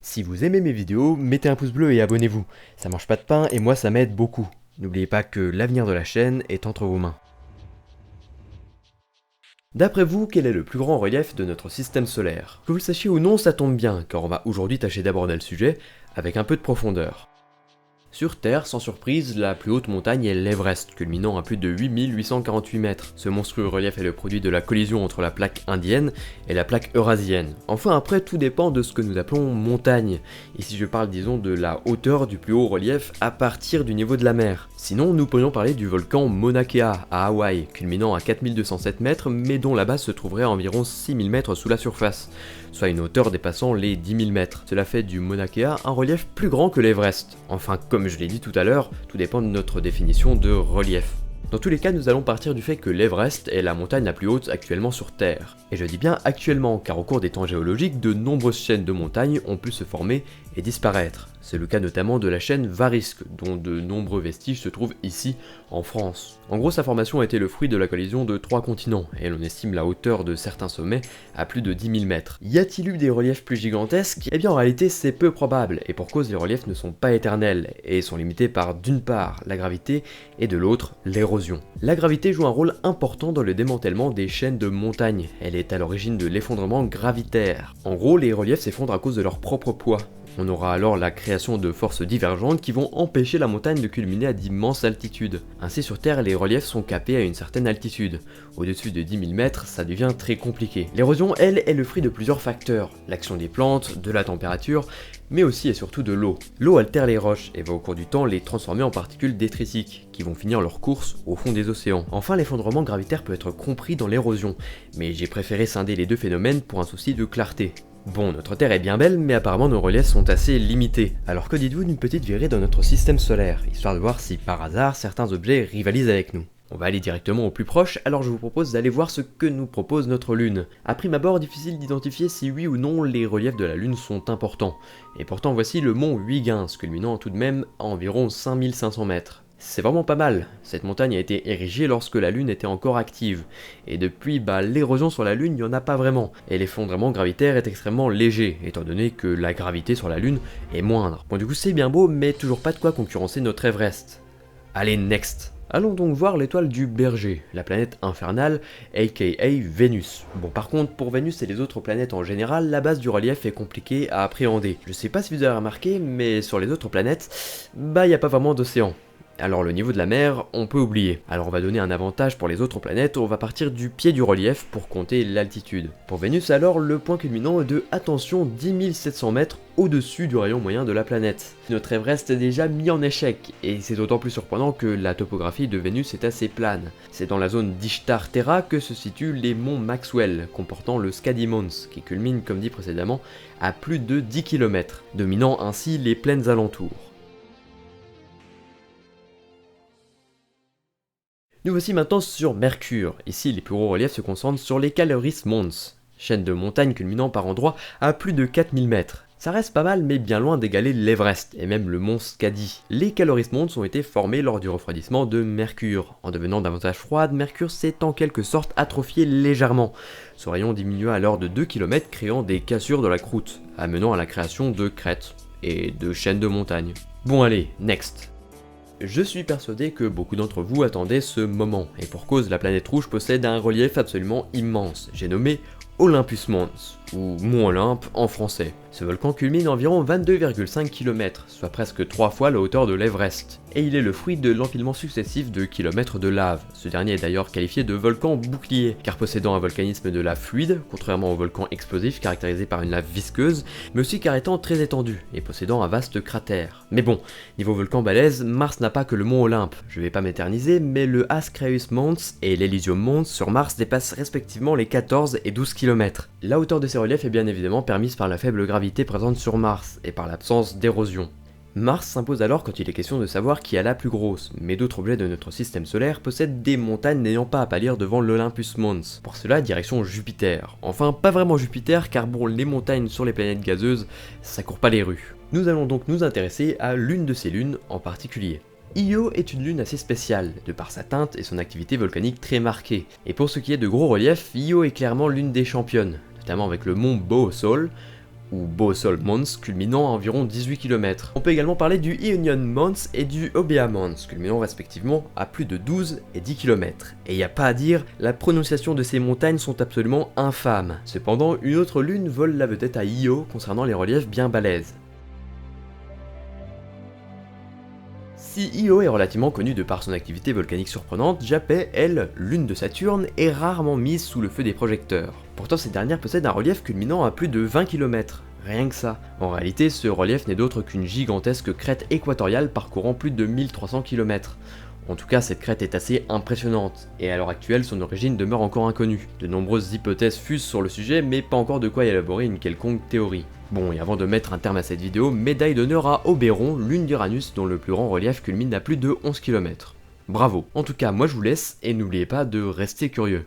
Si vous aimez mes vidéos, mettez un pouce bleu et abonnez-vous. Ça mange pas de pain et moi ça m'aide beaucoup. N'oubliez pas que l'avenir de la chaîne est entre vos mains. D'après vous, quel est le plus grand relief de notre système solaire? Que vous le sachiez ou non, ça tombe bien, car on va aujourd'hui tâcher d'aborder le sujet avec un peu de profondeur. Sur Terre, sans surprise, la plus haute montagne est l'Everest, culminant à plus de 8848 mètres. Ce monstrueux relief est le produit de la collision entre la plaque indienne et la plaque eurasienne. Enfin après, tout dépend de ce que nous appelons montagne. Ici je parle disons de la hauteur du plus haut relief à partir du niveau de la mer. Sinon, nous pourrions parler du volcan Mauna Kea à Hawaï, culminant à 4207 mètres, mais dont la base se trouverait à environ 6000 mètres sous la surface, soit une hauteur dépassant les 10 000 mètres. Cela fait du Mauna Kea un relief plus grand que l'Everest. Enfin, comme je l'ai dit tout à l'heure, tout dépend de notre définition de relief. Dans tous les cas, nous allons partir du fait que l'Everest est la montagne la plus haute actuellement sur Terre. Et je dis bien actuellement, car au cours des temps géologiques, de nombreuses chaînes de montagnes ont pu se former et disparaître. C'est le cas notamment de la chaîne Varisque, dont de nombreux vestiges se trouvent ici, en France. En gros, sa formation a été le fruit de la collision de 3 continents, et l'on estime la hauteur de certains sommets à plus de 10 000 mètres. Y a-t-il eu des reliefs plus gigantesques? Eh bien en réalité c'est peu probable, et pour cause les reliefs ne sont pas éternels, et sont limités par d'une part la gravité, et de l'autre l'érosion. La gravité joue un rôle important dans le démantèlement des chaînes de montagnes, elle est à l'origine de l'effondrement gravitaire. En gros, les reliefs s'effondrent à cause de leur propre poids. On aura alors la création de forces divergentes qui vont empêcher la montagne de culminer à d'immenses altitudes. Ainsi sur Terre, les reliefs sont capés à une certaine altitude. Au-dessus de 10 000 mètres, ça devient très compliqué. L'érosion, elle, est le fruit de plusieurs facteurs. L'action des plantes, de la température, mais aussi et surtout de l'eau. L'eau altère les roches et va au cours du temps les transformer en particules détritiques, qui vont finir leur course au fond des océans. Enfin, l'effondrement gravitaire peut être compris dans l'érosion, mais j'ai préféré scinder les deux phénomènes pour un souci de clarté. Bon, notre Terre est bien belle, mais apparemment nos reliefs sont assez limités. Alors que dites-vous d'une petite virée dans notre système solaire, histoire de voir si par hasard certains objets rivalisent avec nous? On va aller directement au plus proche, alors je vous propose d'aller voir ce que nous propose notre Lune. A prime abord, difficile d'identifier si oui ou non les reliefs de la Lune sont importants. Et pourtant voici le mont Huygens, culminant tout de même à environ 5500 mètres. C'est vraiment pas mal, cette montagne a été érigée lorsque la Lune était encore active, et depuis, l'érosion sur la Lune, il n'y en a pas vraiment, et l'effondrement gravitaire est extrêmement léger, étant donné que la gravité sur la Lune est moindre. Bon du coup c'est bien beau, mais toujours pas de quoi concurrencer notre Everest. Allez, next. Allons donc voir l'étoile du Berger, la planète infernale, aka Vénus. Bon par contre, pour Vénus et les autres planètes en général, la base du relief est compliquée à appréhender. Je sais pas si vous avez remarqué, mais sur les autres planètes, y a pas vraiment d'océan. Alors le niveau de la mer, on peut oublier. Alors on va donner un avantage pour les autres planètes, on va partir du pied du relief pour compter l'altitude. Pour Vénus alors, le point culminant est de, attention, 10 700 mètres au-dessus du rayon moyen de la planète. Notre Everest est déjà mis en échec, et c'est d'autant plus surprenant que la topographie de Vénus est assez plane. C'est dans la zone d'Ishtar Terra que se situent les monts Maxwell, comportant le Skady Mounts, qui culmine comme dit précédemment à plus de 10 km, dominant ainsi les plaines alentours. Nous voici maintenant sur Mercure. Ici, les plus gros reliefs se concentrent sur les Caloris Mons, chaîne de montagnes culminant par endroits à plus de 4000 mètres. Ça reste pas mal, mais bien loin d'égaler l'Everest et même le mont Skady. Les Caloris Mons ont été formés lors du refroidissement de Mercure. En devenant davantage froide, Mercure s'est en quelque sorte atrophié légèrement. Ce rayon diminua alors de 2 km, créant des cassures dans la croûte, amenant à la création de crêtes et de chaînes de montagnes. Bon allez, next. Je suis persuadé que beaucoup d'entre vous attendaient ce moment, et pour cause la planète rouge possède un relief absolument immense, j'ai nommé Olympus Mons, ou Mont Olympe en français. Ce volcan culmine environ 22,5 km, soit presque 3 fois la hauteur de l'Everest, et il est le fruit de l'empilement successif de kilomètres de lave. Ce dernier est d'ailleurs qualifié de volcan bouclier, car possédant un volcanisme de lave fluide, contrairement au volcan explosif caractérisé par une lave visqueuse, mais aussi car étant très étendu, et possédant un vaste cratère. Mais bon, niveau volcan balèze, Mars n'a pas que le mont Olympe, je vais pas m'éterniser, mais le Ascraeus Mons et l'Elysium Mons sur Mars dépassent respectivement les 14 et 12 km. La hauteur de ces reliefs est bien évidemment permise par la faible gravité présente sur Mars, et par l'absence d'érosion. Mars s'impose alors quand il est question de savoir qui a la plus grosse, mais d'autres objets de notre système solaire possèdent des montagnes n'ayant pas à pâlir devant l'Olympus Mons. Pour cela, direction Jupiter. Enfin, pas vraiment Jupiter, car bon, les montagnes sur les planètes gazeuses, ça court pas les rues. Nous allons donc nous intéresser à l'une de ces lunes en particulier. Io est une lune assez spéciale, de par sa teinte et son activité volcanique très marquée. Et pour ce qui est de gros reliefs, Io est clairement l'une des championnes, notamment avec le mont Bohosol, ou Bohosol Mons, culminant à environ 18 km. On peut également parler du Ionian Mons et du Obea Mons, culminant respectivement à plus de 12 et 10 km. Et y a pas à dire, la prononciation de ces montagnes sont absolument infâmes. Cependant, une autre lune vole la vedette à Io concernant les reliefs bien balèzes. Si Io est relativement connue de par son activité volcanique surprenante, Japet, elle, lune de Saturne, est rarement mise sous le feu des projecteurs. Pourtant cette dernière possède un relief culminant à plus de 20 km. Rien que ça. En réalité, ce relief n'est d'autre qu'une gigantesque crête équatoriale parcourant plus de 1300 km. En tout cas, cette crête est assez impressionnante, et à l'heure actuelle, son origine demeure encore inconnue. De nombreuses hypothèses fusent sur le sujet, mais pas encore de quoi élaborer une quelconque théorie. Bon, et avant de mettre un terme à cette vidéo, médaille d'honneur à Oberon, lune d'Uranus dont le plus grand relief culmine à plus de 11 km. Bravo. En tout cas, moi je vous laisse, et n'oubliez pas de rester curieux.